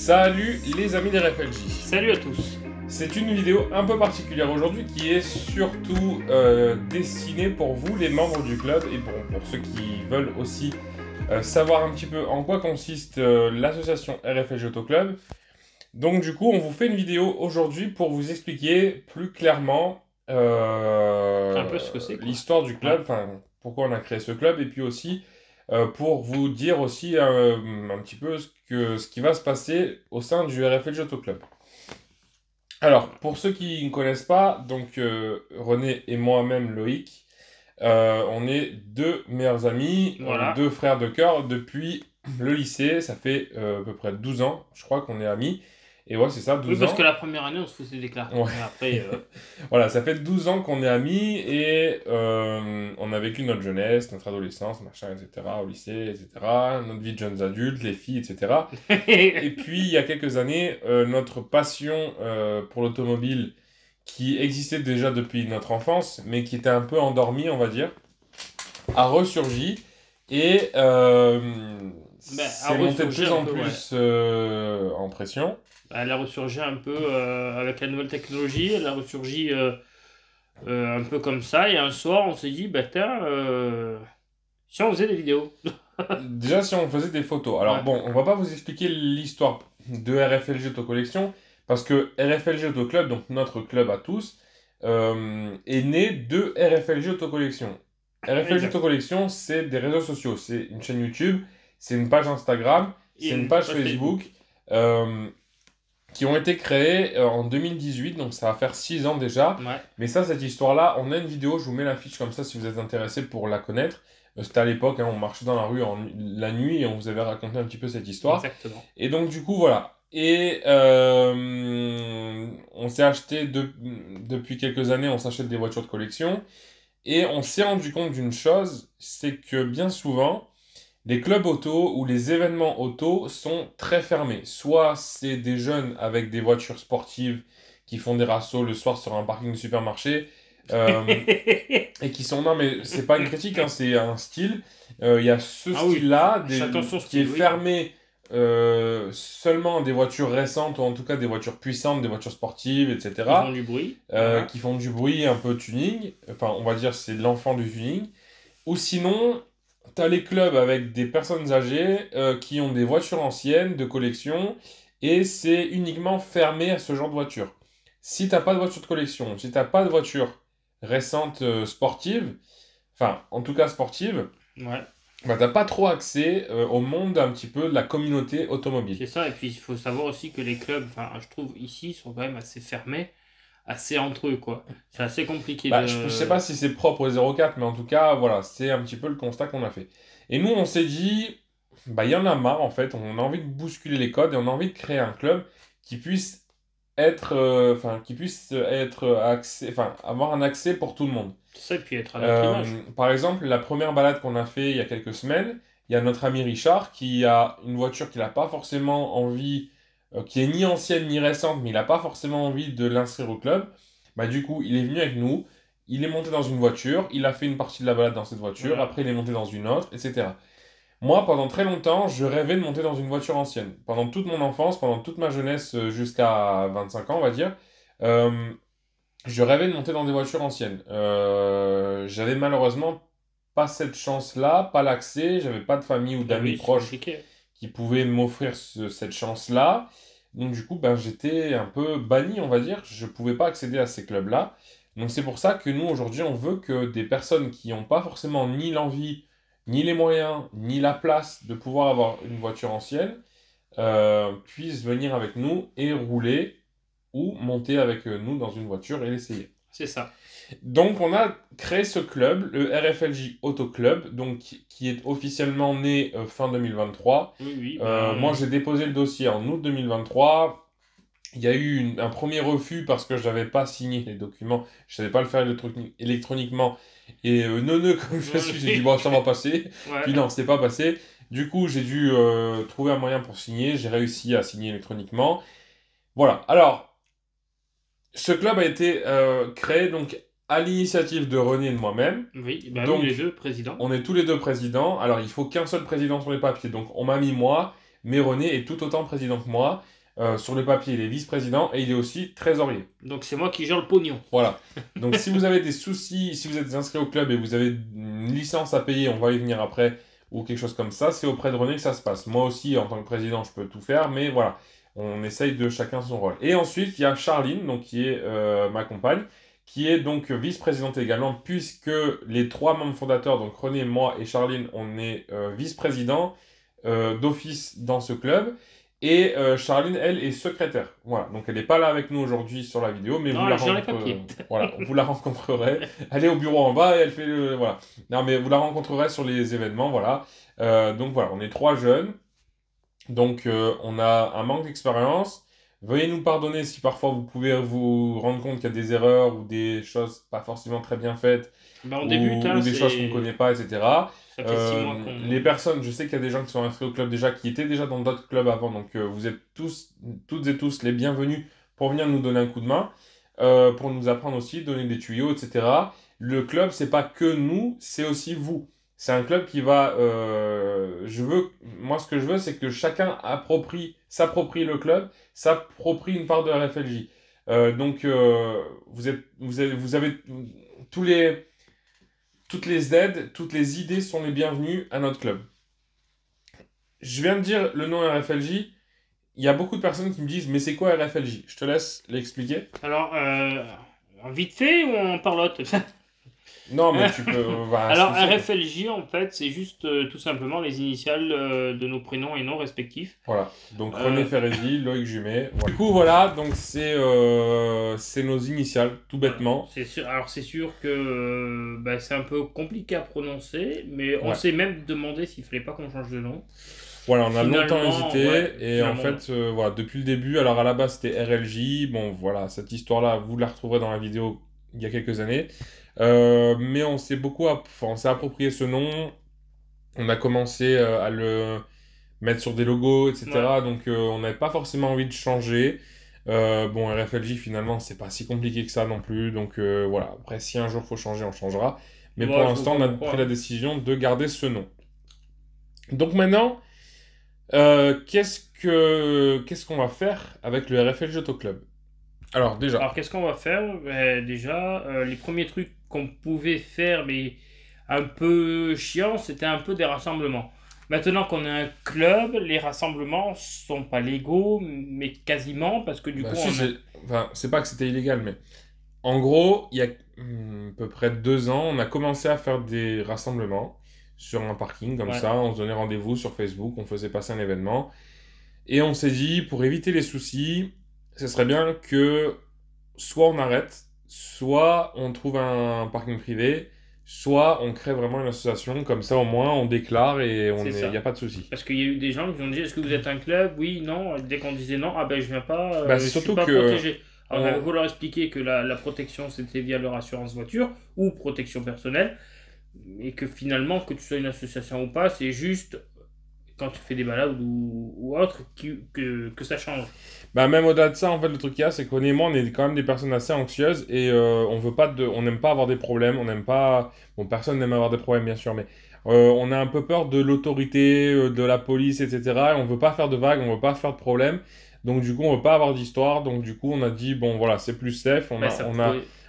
Salut les amis des RFLJ. Salut à tous. C'est une vidéo un peu particulière aujourd'hui qui est surtout destinée pour vous les membres du club et pour ceux qui veulent aussi savoir un petit peu en quoi consiste l'association RFLJ Auto Club. Donc du coup on vous fait une vidéo aujourd'hui pour vous expliquer plus clairement Un peu ce que c'est, quoi. l'histoire du club, enfin pourquoi on a créé ce club et puis aussi pour vous dire aussi un petit peu ce qui va se passer au sein du RFLJ Auto Club. Alors, pour ceux qui ne connaissent pas, donc René et moi-même, Loïc, on est deux meilleurs amis, Voilà. deux frères de cœur depuis le lycée. Ça fait à peu près 12 ans, je crois qu'on est amis. Et ouais, c'est ça, 12 Oui, parce ans. que la première année, on se foutait des clartés. Ouais. Mais après, Voilà, ça fait 12 ans qu'on est amis et on a vécu notre jeunesse, notre adolescence, machin, etc., au lycée, etc., notre vie de jeunes adultes, les filles, etc. Et puis, il y a quelques années, notre passion pour l'automobile, qui existait déjà depuis notre enfance, mais qui était un peu endormie, on va dire, a ressurgi et c'est monté de plus en plus en pression. elle a ressurgi un peu avec la nouvelle technologie. Elle a ressurgi un peu comme ça. Et un soir, on s'est dit, bah tiens, si on faisait des vidéos. Déjà, si on faisait des photos. Alors Ouais. bon, on va pas vous expliquer l'histoire de RFLJ Auto Collection, parce que RFLJ Auto Club, donc notre club à tous, est né de RFLJ Auto Collection. RFLJ Auto Collection, c'est des réseaux sociaux, c'est une chaîne YouTube, c'est une page Instagram, c'est une page Facebook, qui ont été créés en 2018, donc ça va faire 6 ans déjà. Ouais. Mais ça, cette histoire-là, on a une vidéo, je vous mets la fiche comme ça si vous êtes intéressé pour la connaître. C'était à l'époque, hein, on marchait dans la rue la nuit et on vous avait raconté un petit peu cette histoire. Exactement. Et donc du coup, voilà. Et on s'est acheté, depuis quelques années, on s'achète des voitures de collection. Et on s'est rendu compte d'une chose, c'est que bien souvent, les clubs auto ou les événements auto sont très fermés. Soit c'est des jeunes avec des voitures sportives qui font des rassos le soir sur un parking de supermarché et qui sont... Non mais c'est pas une critique, hein, c'est un style. Il y a ce style-là qui est fermé seulement à des voitures récentes ou en tout cas des voitures puissantes, des voitures sportives, etc. Qui font du bruit. Qui font du bruit, un peu tuning. Enfin on va dire c'est l'enfant du tuning. Ou sinon... T'as les clubs avec des personnes âgées qui ont des voitures anciennes de collection et c'est uniquement fermé à ce genre de voiture. Si t'as pas de voiture de collection, si t'as pas de voiture récente sportive, enfin en tout cas sportive, bah t'as pas trop accès au monde un petit peu de la communauté automobile. C'est ça, et puis il faut savoir aussi que les clubs, enfin je trouve ici, sont quand même assez fermés. Assez entre eux, quoi. C'est assez compliqué Je sais pas si c'est propre aux 04, mais en tout cas, voilà, c'est un petit peu le constat qu'on a fait. Et nous, on s'est dit, bah, il y en a marre, en fait, on a envie de bousculer les codes et on a envie de créer un club qui puisse être, avoir un accès pour tout le monde. C'est ça, et puis être à notre image. Par exemple, la première balade qu'on a fait il y a quelques semaines, il y a notre ami Richard qui a une voiture qu'il n'a pas forcément envie... qui est ni ancienne ni récente, mais il n'a pas forcément envie de l'inscrire au club, bah du coup, il est venu avec nous, il est monté dans une voiture, il a fait une partie de la balade dans cette voiture, après il est monté dans une autre, etc. Moi, pendant très longtemps, je rêvais de monter dans une voiture ancienne. Pendant toute mon enfance, pendant toute ma jeunesse, jusqu'à 25 ans, on va dire, je rêvais de monter dans des voitures anciennes. J'avais malheureusement pas cette chance-là, pas l'accès, j'avais pas de famille ou d'amis proches qui pouvaient m'offrir cette chance-là. Donc du coup, ben, j'étais un peu banni, on va dire. Je ne pouvais pas accéder à ces clubs-là. Donc c'est pour ça que nous, aujourd'hui, on veut que des personnes qui n'ont pas forcément ni l'envie, ni les moyens, ni la place de pouvoir avoir une voiture ancienne, puissent venir avec nous et rouler ou monter avec nous dans une voiture et l'essayer. C'est ça. Donc on a créé ce club, le RFLJ Auto Club, donc, qui est officiellement né fin 2023. Oui, moi j'ai déposé le dossier en août 2023. Il y a eu un premier refus parce que je n'avais pas signé les documents, je ne savais pas le faire électroniquement. Et neuneux comme je suis, j'ai dit bon ça va passer. Puis non, c'est pas passé. Du coup j'ai dû trouver un moyen pour signer, j'ai réussi à signer électroniquement. Voilà, alors ce club a été créé donc à l'initiative de René et de moi-même. Oui, donc, donc, les deux présidents. On est tous les deux présidents. Alors, il faut qu'un seul président sur les papiers. Donc, on m'a mis moi. mais René est tout autant président que moi. Sur le papier, il est vice-président et il est aussi trésorier. Donc c'est moi qui gère le pognon. Voilà. Donc si vous avez des soucis, si vous êtes inscrit au club et vous avez une licence à payer, on va y venir après, ou quelque chose comme ça, c'est auprès de René que ça se passe. Moi aussi, en tant que président, je peux tout faire, mais voilà, on essaye de chacun son rôle. Et ensuite, il y a Charline, donc, qui est ma compagne, qui est donc vice-présidente également, puisque les 3 membres fondateurs, donc René, moi et Charline, on est vice-président d'office dans ce club. Et Charline, elle, est secrétaire. Voilà, donc elle n'est pas là avec nous aujourd'hui sur la vidéo, mais voilà, vous la rencontrerez. Elle est au bureau en bas et elle fait voilà. Non, mais vous la rencontrerez sur les événements, voilà. Donc voilà, on est 3 jeunes. Donc on a un manque d'expérience. Veuillez nous pardonner si parfois vous pouvez vous rendre compte qu'il y a des erreurs ou des choses pas forcément très bien faites, On débute, ou des choses qu'on ne connaît pas, etc. Ça fait 6 mois qu'on... Les personnes, je sais qu'il y a des gens qui sont inscrits au club déjà, qui étaient déjà dans d'autres clubs avant, donc vous êtes toutes et tous les bienvenus pour venir nous donner un coup de main, pour nous apprendre aussi, donner des tuyaux, etc. Le club, c'est pas que nous, c'est aussi vous. C'est un club qui va... moi, ce que je veux, c'est que chacun s'approprie le club, s'approprie une part de la RFLJ. Donc, vous avez toutes les aides, toutes les idées sont les bienvenues à notre club. Je viens de dire le nom RFLJ. Il y a beaucoup de personnes qui me disent, mais c'est quoi RFLJ? Je te laisse l'expliquer. Alors, vite fait ou en parlotte? Non, mais tu peux... Alors, RFLJ, en fait, c'est juste tout simplement les initiales de nos prénoms et noms respectifs. Voilà, donc René Ferrezi, Loïc Jumet. Voilà. Du coup, voilà, donc c'est nos initiales, tout bêtement. Alors, c'est sûr que c'est un peu compliqué à prononcer, mais on s'est même demandé s'il ne fallait pas qu'on change de nom. Voilà, on a longtemps hésité, et en fait, voilà, depuis le début, alors à la base c'était RLJ, bon voilà, cette histoire-là, vous la retrouverez dans la vidéo il y a quelques années. Mais on s'est approprié ce nom, on a commencé à le mettre sur des logos, etc. Ouais. Donc on n'avait pas forcément envie de changer. Bon, RFLJ finalement c'est pas si compliqué que ça non plus, donc voilà, après si un jour il faut changer, on changera. Mais pour l'instant on a pris la décision de garder ce nom. Donc maintenant, qu'est-ce qu'on va faire avec le RFLJ Auto Club? Alors qu'est-ce qu'on va faire? Les premiers trucs qu'on pouvait faire, mais un peu chiant, c'était un peu des rassemblements. Maintenant qu'on est un club, les rassemblements sont pas légaux, mais quasiment, parce que du coup... c'est pas que c'était illégal, mais en gros, il y a à peu près 2 ans, on a commencé à faire des rassemblements sur un parking, comme ça, on se donnait rendez-vous sur Facebook, on faisait passer un événement, et on s'est dit, pour éviter les soucis, ce serait bien que soit on arrête, soit on trouve un parking privé, soit on crée vraiment une association, comme ça au moins on déclare et il n'y a pas de souci. Parce qu'il y a eu des gens qui ont dit, est-ce que vous êtes un club? Oui, non. Dès qu'on disait non, je viens pas, c'est surtout suis pas protégé. Alors on va leur expliquer que la protection c'était via leur assurance voiture ou protection personnelle, et que finalement, que tu sois une association ou pas, c'est juste quand tu fais des balades ou autre que ça change. Même au-delà de ça, en fait, le truc qu'il y a, c'est qu'on on est quand même des personnes assez anxieuses et on n'aime pas avoir des problèmes, on n'aime pas... Bon, personne n'aime avoir des problèmes, bien sûr, mais on a un peu peur de l'autorité, de la police, etc. Et on veut pas faire de vagues, on veut pas faire de problèmes. Donc, du coup, on veut pas avoir d'histoire. Donc, du coup, on a dit, bon, voilà, c'est plus safe.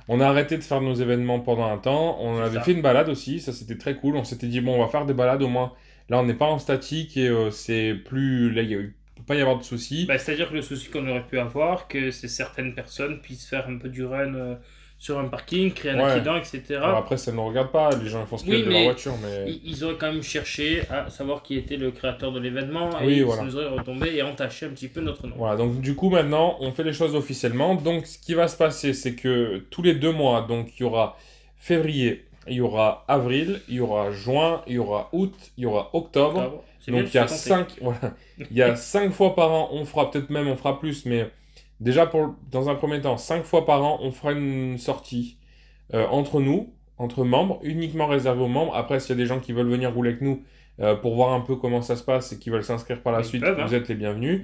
On a arrêté de faire nos événements pendant un temps. On avait fait une balade aussi, ça c'était très cool. On s'était dit, bon, on va faire des balades au moins. Là, on n'est pas en statique et c'est plus... Là, il ne peut pas y avoir de soucis. C'est-à-dire que le souci qu'on aurait pu avoir, que certaines personnes puissent faire un peu du run sur un parking, créer un accident, etc. Alors après, ça ne nous regarde pas, les gens font ce qu'ils veulent de leur voiture. Mais... Ils auraient quand même cherché à savoir qui était le créateur de l'événement et ça nous aurait retombé et entaché un petit peu notre nom. Voilà, donc du coup, maintenant, on fait les choses officiellement. Donc, ce qui va se passer, c'est que tous les 2 mois, donc il y aura février, il y aura avril, il y aura juin, il y aura août, il y aura octobre. Donc il y a 5 fois par an, on fera plus, mais déjà dans un premier temps, 5 fois par an, on fera une sortie entre nous, entre membres, uniquement réservée aux membres. Après, s'il y a des gens qui veulent venir rouler avec nous pour voir un peu comment ça se passe et qui veulent s'inscrire par la suite, vous êtes les bienvenus.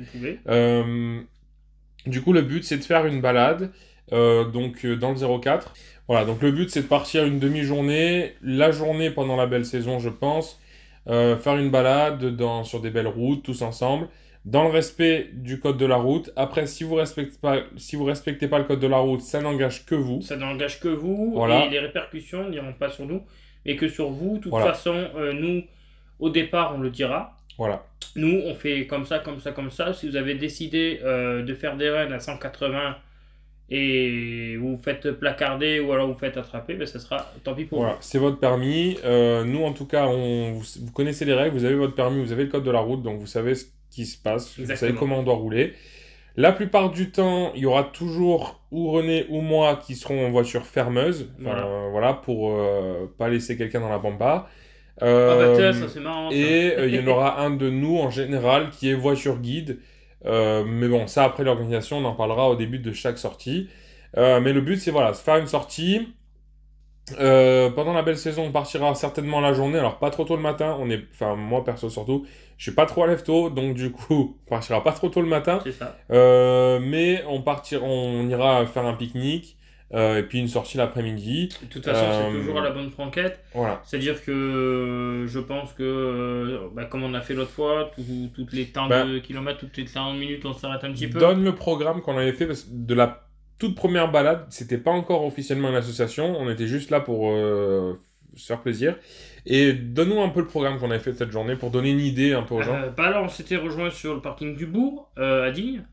Du coup, le but, c'est de faire une balade dans le 04. Voilà, donc le but, c'est de partir une demi-journée, la journée pendant la belle saison, je pense. faire une balade sur des belles routes, tous ensemble, dans le respect du code de la route. Après, si vous respectez pas le code de la route, ça n'engage que vous. Ça n'engage que vous et Voilà, les répercussions n'iront pas sur nous, mais que sur vous. De toute voilà, façon, nous, au départ, on le dira. voilà. Nous, on fait comme ça, comme ça, comme ça. Si vous avez décidé de faire des runs à 180 et vous vous faites placarder ou alors vous faites attraper, ben, ça sera tant pis pour vous. Voilà, c'est votre permis. Nous, en tout cas, vous connaissez les règles, vous avez votre permis, vous avez le code de la route, donc vous savez ce qui se passe, vous savez Exactement. comment on doit rouler. La plupart du temps, il y aura toujours ou René ou moi qui seront en voiture fermeuse, enfin, Voilà. voilà, pour pas laisser quelqu'un dans la pampa. Ah bah tiens, Euh, ça c'est marrant ça. et il y en aura un de nous en général qui est voiture guide. Mais bon, ça après l'organisation, on en parlera au début de chaque sortie. Mais le but, c'est voilà, faire une sortie. Pendant la belle saison, on partira certainement la journée. Alors, pas trop tôt le matin. Enfin, moi perso surtout, je suis pas trop à lève tôt, donc du coup, on partira pas trop tôt le matin. C'est ça. Mais on ira faire un pique-nique et puis une sortie l'après-midi. De toute façon, c'est toujours à Euh, la bonne franquette. voilà. C'est-à-dire que je pense que, bah, comme on a fait l'autre fois, toutes les temps Ben, de kilomètres, toutes les temps de minutes, on s'arrête un petit peu. donne le programme qu'on avait fait parce que de la toute première balade, c'était pas encore officiellement une association. On était juste là pour se faire plaisir. Et donne-nous un peu le programme qu'on avait fait de cette journée pour donner une idée un peu aux gens. Bah alors, on s'était rejoint sur le parking du Bourg, à Digne.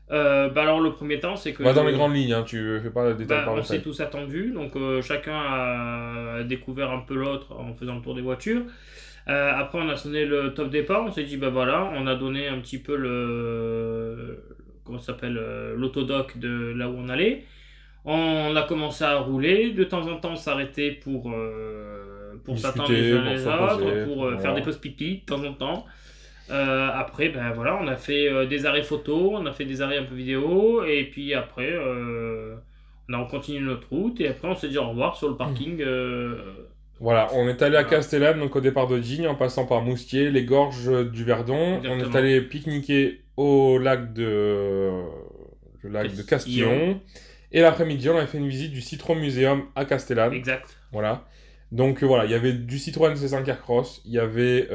Bah alors, le premier temps, c'est Va dans les que grandes lignes, hein, tu fais pas détail bah, par on s'est détail. tous attendus. Donc, chacun a découvert un peu l'autre en faisant le tour des voitures. Après, on a sonné le top départ. On s'est dit, bah voilà, on a donné un petit peu comment ça s'appelle, l'autodoc de là où on allait. On a commencé à rouler. De temps en temps, on s'arrêtait pour s'attendre les Discuter, uns pour les se autres, reposer, pour faire des voilà. pauses pipi de temps en temps. Après, ben voilà, on a fait des arrêts photo, on a fait des arrêts un peu vidéo, et puis après, on a continué notre route, et après, on s'est dit au revoir sur le parking. Voilà, on est allé à Voilà, Castellane, donc au départ de Digne, en passant par Moustier, les gorges du Verdon. On est exactement. allé pique-niquer le lac de Castillon, Castillon. Et l'après-midi, on a fait une visite du Citroën Museum à Castellane. exact. Voilà. Donc voilà, il y avait du Citroën C5 Aircross, il y avait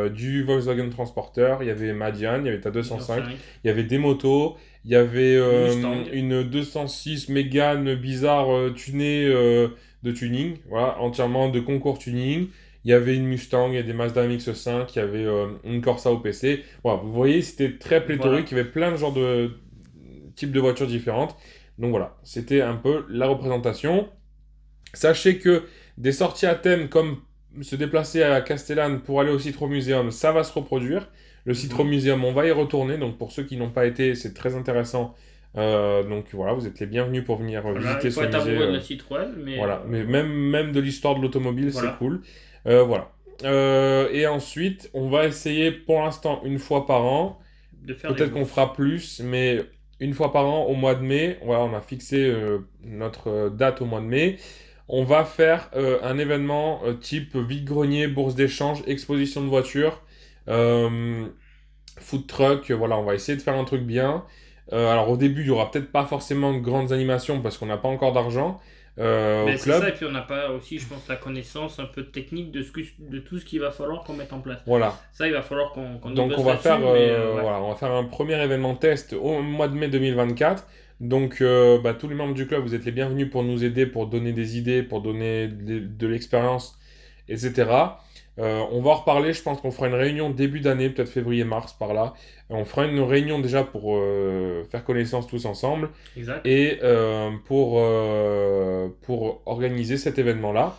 du Volkswagen Transporter, il y avait Madian, il y avait ta 205, 205, il y avait des motos, il y avait une Mustang, une 206 Mégane bizarre tunée de tuning, voilà, entièrement de concours tuning. Il y avait une Mustang, il y avait des Mazda MX-5, il y avait une Corsa OPC. Voilà, vous voyez, c'était très pléthorique, voilà. il y avait plein de genres de types de voitures différentes. Donc voilà, c'était un peu la représentation. Sachez que des sorties à thème comme se déplacer à Castellane pour aller au Citro Museum, ça va se reproduire. Le Citro Mhm. Museum, on va y retourner. Donc pour ceux qui n'ont pas été, c'est très intéressant. Donc voilà, vous êtes les bienvenus pour venir Voilà, visiter il faut ce être musée. amoureux de la Citroën, mais Voilà, mais même de l'histoire de l'automobile, c'est voilà, cool. Voilà. Et ensuite, on va essayer pour l'instant une fois par an. de faire des Peut-être qu'on courses. fera plus, mais une fois par an, au mois de mai, voilà, on a fixé notre date au mois de mai. On va faire un événement type vide-grenier, bourse d'échange, exposition de voitures, euh, food truck. Voilà, on va essayer de faire un truc bien. Alors au début, il y aura peut-être pas forcément de grandes animations parce qu'on n'a pas encore d'argent au Ben, c'est ça, club. et puis on n'a pas aussi, je pense, la connaissance un peu technique de tout ce qu'il va falloir qu'on mette en place. Voilà. Ça, il va falloir qu'on y Donc bosse là-dessus, mais ouais. voilà, on va faire un premier événement test au mois de mai 2024. Donc bah, tous les membres du club, vous êtes les bienvenus pour nous aider, pour donner des idées, pour donner de l'expérience, etc. On va en reparler, je pense qu'on fera une réunion début d'année, peut-être février-mars par là. On fera une réunion déjà pour faire connaissance tous ensemble Exact. et pour organiser cet événement-là.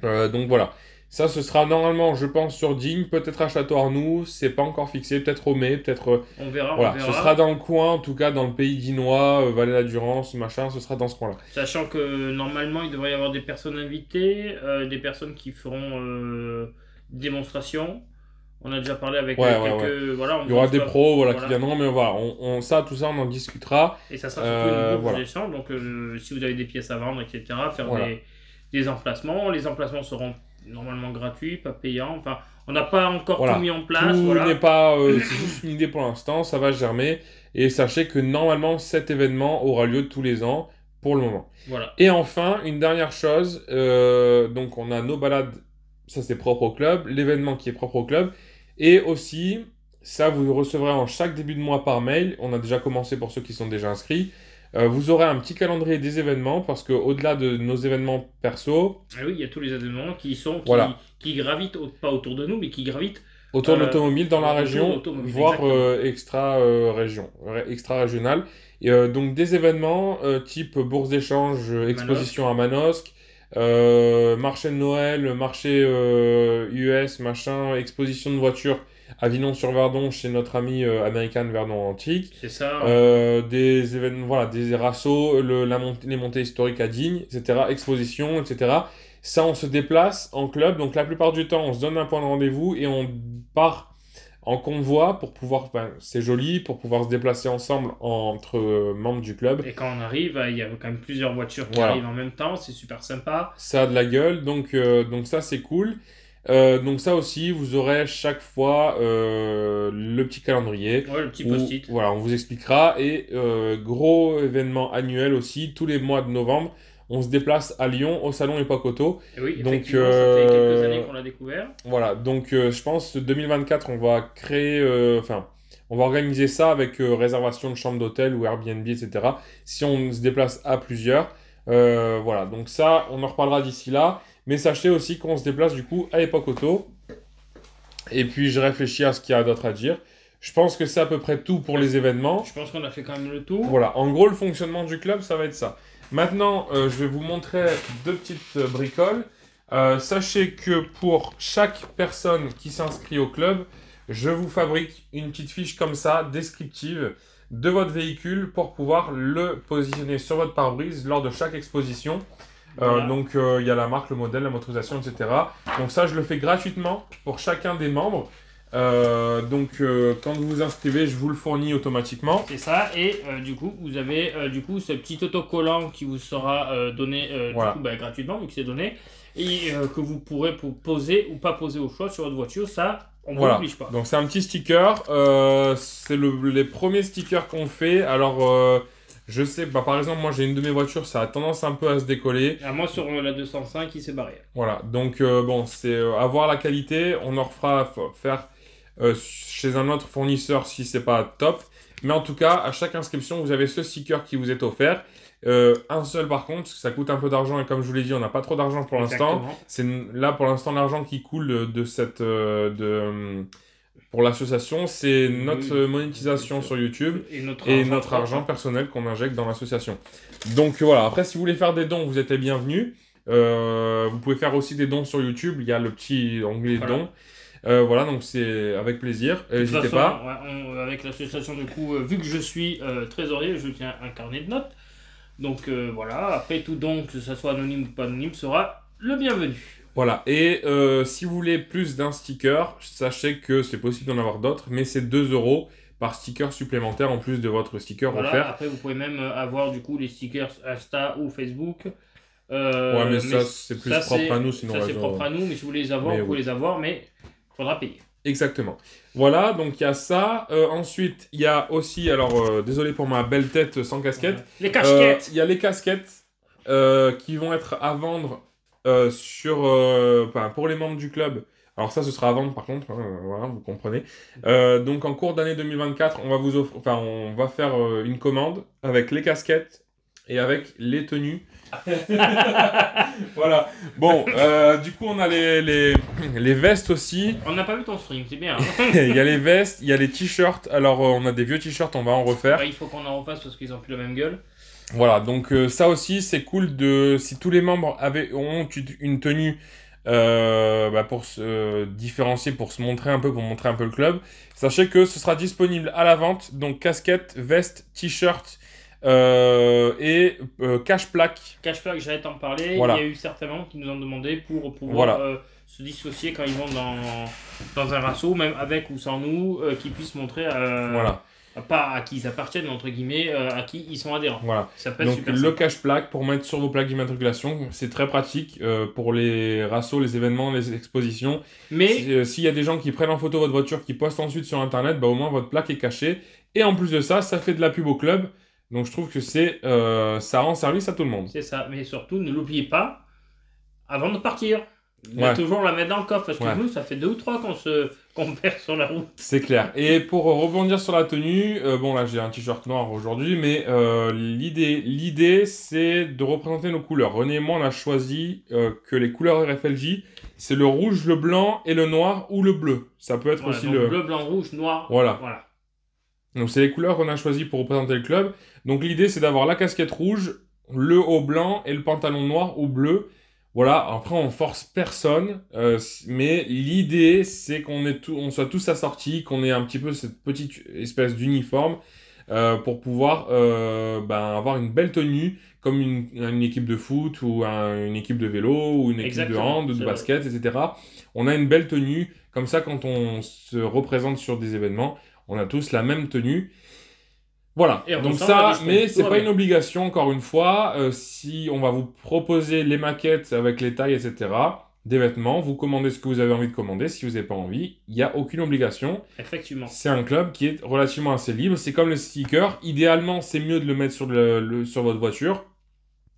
Donc voilà. Ça, ce sera normalement, je pense, sur Digne, peut-être à Château-Arnoux, c'est pas encore fixé, peut-être au mai, peut-être. On verra, on Voilà, ce sera verra. dans le coin, en tout cas dans le pays dinois, Vallée-la-Durance, machin, ce sera dans ce coin-là. Sachant que normalement, il devrait y avoir des personnes invitées, des personnes qui feront démonstration. On a déjà parlé avec Ouais, ouais, ouais. quelques. Voilà, on Il y aura pense des pas. pros, voilà, qui Voilà. viendront, mais voilà, ça, tout ça, on en discutera. Et ça sera surtout une bourse Voilà, d'échange. Donc, si vous avez des pièces à vendre, etc., faire voilà. des emplacements. Les emplacements seront normalement gratuits, pas payants. Enfin, on n'a pas encore tout mis Voilà. en Tout place. n'est Voilà. pas, c'est juste une idée pour l'instant, ça va germer. Et sachez que normalement, cet événement aura lieu tous les ans pour le moment. Voilà. Et enfin, une dernière chose, donc on a nos balades ça c'est propre au club, l'événement qui est propre au club, et aussi, ça vous le recevrez en chaque début de mois par mail, on a déjà commencé pour ceux qui sont déjà inscrits. Vous aurez un petit calendrier des événements, parce qu'au-delà de nos événements perso, Ah oui, il y a tous les événements voilà, qui gravitent, pas autour de nous, mais qui gravitent autour de l'automobile dans la autour de région, l'automobile, voire exactement. extra-région, extra-régional. Et donc des événements type bourse d'échange, Manosque. exposition à Manosque, marché de Noël, marché US, machin, exposition de voitures à Vinon-sur-Verdon chez notre ami American Verdon Antique. C'est ça. Des événements, voilà, des rassos, les montées historiques à Digne, etc., expositions, etc. Ça, on se déplace en club, donc la plupart du temps, on se donne un point de rendez-vous et on part en convoi pour pouvoir, enfin, c'est joli, pour pouvoir se déplacer ensemble entre membres du club. Et quand on arrive, il y a quand même plusieurs voitures qui Voilà, arrivent en même temps, c'est super sympa. ça a de la gueule, donc ça, c'est cool. Donc ça aussi, vous aurez chaque fois le petit calendrier Ouais, le petit où post-it. voilà, on vous expliquera. Et gros événement annuel aussi, tous les mois de novembre, on se déplace à Lyon au salon Époque Auto. Et oui, Donc effectivement, ça fait quelques années qu'on l'a découvert. voilà, donc je pense que 2024, on va créer, enfin, on va organiser ça avec réservation de chambre d'hôtel ou Airbnb, etc. Si on se déplace à plusieurs. Voilà, donc ça, on en reparlera d'ici là. Mais sachez aussi qu'on se déplace du coup à Époque Auto. Et puis je réfléchis à ce qu'il y a d'autre à dire. Je pense que c'est à peu près tout pour les événements. Je pense qu'on a fait quand même le tour. Voilà, en gros, le fonctionnement du club, ça va être ça. Maintenant, je vais vous montrer deux petites bricoles. Sachez que pour chaque personne qui s'inscrit au club, je vous fabrique une petite fiche comme ça, descriptive, de votre véhicule pour pouvoir le positionner sur votre pare-brise lors de chaque exposition. Voilà. Donc, il y a la marque, le modèle, la motorisation, etc. Donc ça, je le fais gratuitement pour chacun des membres. Quand vous vous inscrivez, je vous le fournis automatiquement. C'est ça, et du coup, vous avez ce petit autocollant qui vous sera donné Voilà. gratuitement, vu que c'est donné, et que vous pourrez poser ou pas poser au choix sur votre voiture. Ça, on ne vous Voilà. l'oblige pas. Donc c'est un petit sticker. C'est les premiers stickers qu'on fait. Alors, je sais, bah, par exemple, moi j'ai une de mes voitures, ça a tendance un peu à se décoller. À moi, sur la 205, il s'est barré. Voilà. Donc bon, c'est avoir la qualité. On en refera faire chez un autre fournisseur si c'est pas top. Mais en tout cas, à chaque inscription, vous avez ce sticker qui vous est offert. Un seul par contre, parce que ça coûte un peu d'argent et comme je vous l'ai dit, on n'a pas trop d'argent pour l'instant. Exactement. C'est là pour l'instant l'argent qui coule pour l'association, c'est notre monétisation sur YouTube Et et notre argent personnel qu'on injecte dans l'association. Donc voilà, après si vous voulez faire des dons, vous êtes les bienvenus. Vous pouvez faire aussi des dons sur YouTube, il y a le petit onglet Voilà. dons. Voilà, donc c'est avec plaisir. De toute N'hésitez façon, pas. avec l'association, du coup, vu que je suis trésorier, je tiens un carnet de notes. Donc voilà, après tout don, que ce soit anonyme ou pas anonyme, sera le bienvenu. Voilà, et si vous voulez plus d'un sticker, sachez que c'est possible d'en avoir d'autres, mais c'est 2 € par sticker supplémentaire en plus de votre sticker Voilà, offert. après vous pouvez même avoir du coup les stickers Insta ou Facebook. Ouais, mais ça, c'est plus propre à nous, sinon ça c'est propre à nous, mais si vous voulez les avoir, Mais vous pouvez oui. les avoir, mais il faudra payer. Exactement. Voilà, donc il y a ça. Ensuite, il y a aussi, alors désolé pour ma belle tête sans casquette. Les casquettes. Il y a les casquettes qui vont être à vendre pour les membres du club. Alors ça, ce sera à vendre par contre, hein, voilà, vous comprenez. Donc en cours d'année 2024, on va faire une commande avec les casquettes et avec les tenues. Voilà. Bon, du coup, on a les vestes aussi. On n'a pas vu ton stream, c'est bien. Hein. Il y a les vestes, il y a les t-shirts. Alors, on a des vieux t-shirts, on va en refaire. Ouais, il faut qu'on en refasse parce qu'ils ont plus la même gueule. Voilà, donc ça aussi, c'est cool si tous les membres ont une tenue pour se différencier, pour se montrer un peu, pour montrer un peu le club. Sachez que ce sera disponible à la vente, donc casquette, veste, t-shirt et cache-plaque. Cache-plaque, j'allais t'en parler. Voilà. Il y a eu certains membres qui nous ont demandé pour pouvoir se dissocier quand ils vont dans un rasso, même avec ou sans nous, qu'ils puissent montrer Voilà. pas à qui ils appartiennent, entre guillemets, à qui ils sont adhérents. Voilà. Ça peut être Donc super le simple. cache-plaque pour mettre sur vos plaques d'immatriculation, c'est très pratique pour les rassos, les événements, les expositions. Mais S'il y a des gens qui prennent en photo votre voiture, qui postent ensuite sur internet, bah, au moins votre plaque est cachée. Et en plus de ça, ça fait de la pub au club. Donc je trouve que ça rend service à tout le monde. c'est ça. Mais surtout, ne l'oubliez pas avant de partir. De toujours la mettre dans le coffre, parce que nous, ça fait 2 ou 3 qu'on perd sur la route. C'est clair. Et pour rebondir sur la tenue, bon là j'ai un t-shirt noir aujourd'hui, mais l'idée c'est de représenter nos couleurs. René et moi on a choisi que les couleurs RFLJ, c'est le rouge, le blanc et le noir ou le bleu. Ça peut être aussi le... bleu, blanc, rouge, noir. Voilà. Donc c'est les couleurs qu'on a choisies pour représenter le club. Donc l'idée c'est d'avoir la casquette rouge, le haut blanc et le pantalon noir ou bleu. Voilà, après on force personne, mais l'idée c'est on soit tous assortis, qu'on ait un petit peu cette petite espèce d'uniforme pour pouvoir avoir une belle tenue comme une équipe de foot ou une équipe de vélo ou une équipe de hand, de basket, etc. On a une belle tenue, comme ça quand on se représente sur des événements, on a tous la même tenue. Voilà, donc ça, mais c'est pas une obligation, encore une fois. Si on va vous proposer les maquettes avec les tailles, etc., des vêtements, vous commandez ce que vous avez envie de commander. Si vous n'avez pas envie, il n'y a aucune obligation. Effectivement. C'est un club qui est relativement assez libre. C'est comme le sticker. Idéalement, c'est mieux de le mettre sur votre voiture.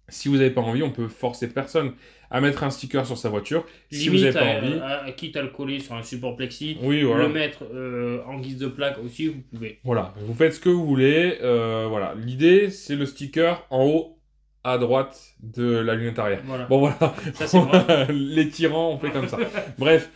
Si vous n'avez pas envie, on peut forcer personne à mettre un sticker sur sa voiture. Si vous n'avez pas envie, quitte à le coller sur un support plexi, voilà. Le mettre en guise de plaque aussi, vous pouvez. Voilà, vous faites ce que vous voulez. Voilà, l'idée c'est le sticker en haut à droite de la lunette arrière. Voilà. Bon voilà, ça, c'est vrai. Les tyrans on fait comme ça. Bref,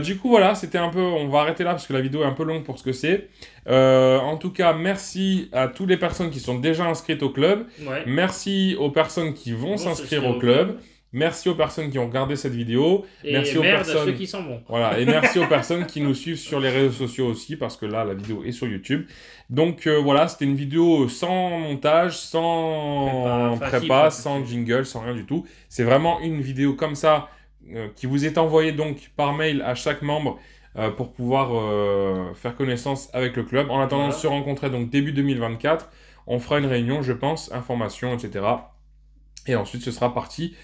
du coup voilà, c'était un peu. On va arrêter là parce que la vidéo est un peu longue pour ce que c'est. En tout cas, merci à toutes les personnes qui sont déjà inscrites au club. Merci aux personnes qui vont s'inscrire au club. Merci aux personnes qui ont regardé cette vidéo. Et merci aux personnes... à ceux qui sont bons. Voilà, et merci aux personnes qui nous suivent sur les réseaux sociaux aussi, parce que là, la vidéo est sur YouTube. Donc voilà, c'était une vidéo sans montage, sans prépa, sans jingle, sans rien du tout. C'est vraiment une vidéo comme ça, qui vous est envoyée donc par mail à chaque membre pour pouvoir faire connaissance avec le club. En attendant de se rencontrer donc début 2024, on fera une réunion, je pense, information, etc. Et ensuite, ce sera parti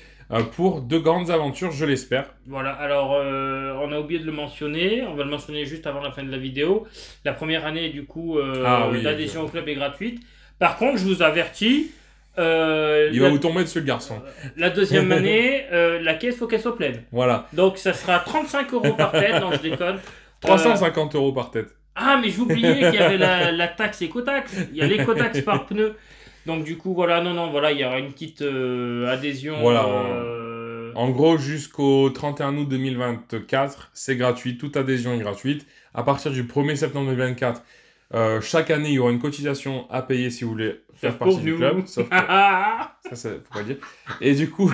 pour de grandes aventures, je l'espère. Voilà, alors on a oublié de le mentionner, on va le mentionner juste avant la fin de la vidéo. La première année, du coup, l'adhésion au club est gratuite. Par contre, je vous avertis... il va vous tomber dessus, le garçon. La deuxième année, la caisse, faut qu'elle soit pleine. Voilà. Donc, ça sera 35 € par tête, non, je déconne. 350 € par tête. Ah, mais j'oubliais qu'il y avait la taxe écotaxe. Il y a l'écotaxe par pneu. Donc du coup, voilà, voilà, il y aura une petite adhésion. Voilà, en gros, jusqu'au 31 août 2024, c'est gratuit, toute adhésion est gratuite. À partir du 1er septembre 2024, chaque année, il y aura une cotisation à payer si vous voulez faire partie du club. Sauf que... ça, faut pas dire. Et du coup...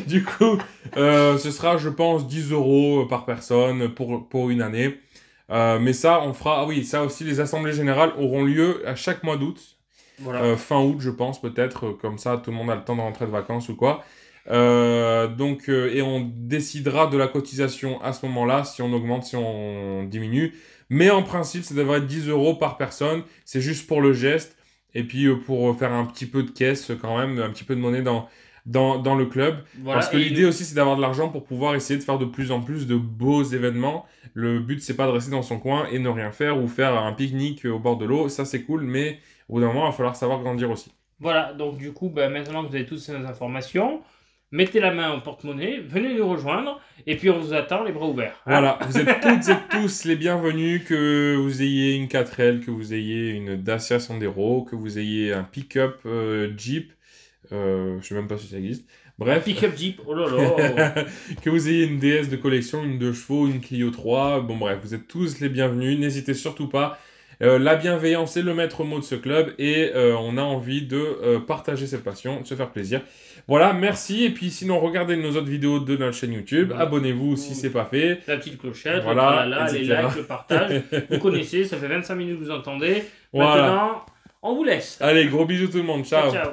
du coup, ce sera, je pense, 10 € par personne pour une année. Mais ça, on fera... Ah oui, ça aussi, les assemblées générales auront lieu à chaque mois d'août. Voilà. Fin août, je pense, peut-être. Comme ça, tout le monde a le temps de rentrer de vacances ou quoi. Et on décidera de la cotisation à ce moment-là, si on augmente, si on diminue. Mais en principe, ça devrait être 10 € par personne. C'est juste pour le geste. Et puis, pour faire un petit peu de caisse, quand même, un petit peu de monnaie dans le club. Voilà, parce que l'idée aussi, c'est d'avoir de l'argent pour pouvoir essayer de faire de plus en plus de beaux événements. Le but, c'est pas de rester dans son coin et ne rien faire ou faire un pique-nique au bord de l'eau. Ça, c'est cool, mais au bout d'un moment, il va falloir savoir grandir aussi. Voilà, donc du coup, maintenant que vous avez toutes ces informations, mettez la main au porte-monnaie, venez nous rejoindre, et puis on vous attend les bras ouverts. Hein. Voilà, vous êtes toutes et tous les bienvenus, que vous ayez une 4L, que vous ayez une Dacia Sandero, que vous ayez un pick-up Jeep, je sais même pas si ça existe. Bref. Pick-up Jeep, oh là là. Que vous ayez une DS de collection, une 2 chevaux, une Clio 3. Bon bref, vous êtes tous les bienvenus. N'hésitez surtout pas. La bienveillance est le maître mot de ce club. Et on a envie de partager cette passion, de se faire plaisir. Voilà, merci. Et puis sinon, regardez nos autres vidéos de notre chaîne YouTube. Abonnez-vous si c'est pas fait. La petite clochette, voilà, les likes, le partage. Vous connaissez, ça fait 25 minutes que vous entendez. Voilà. Maintenant, on vous laisse. Allez, gros bisous tout le monde. Ciao. Ciao.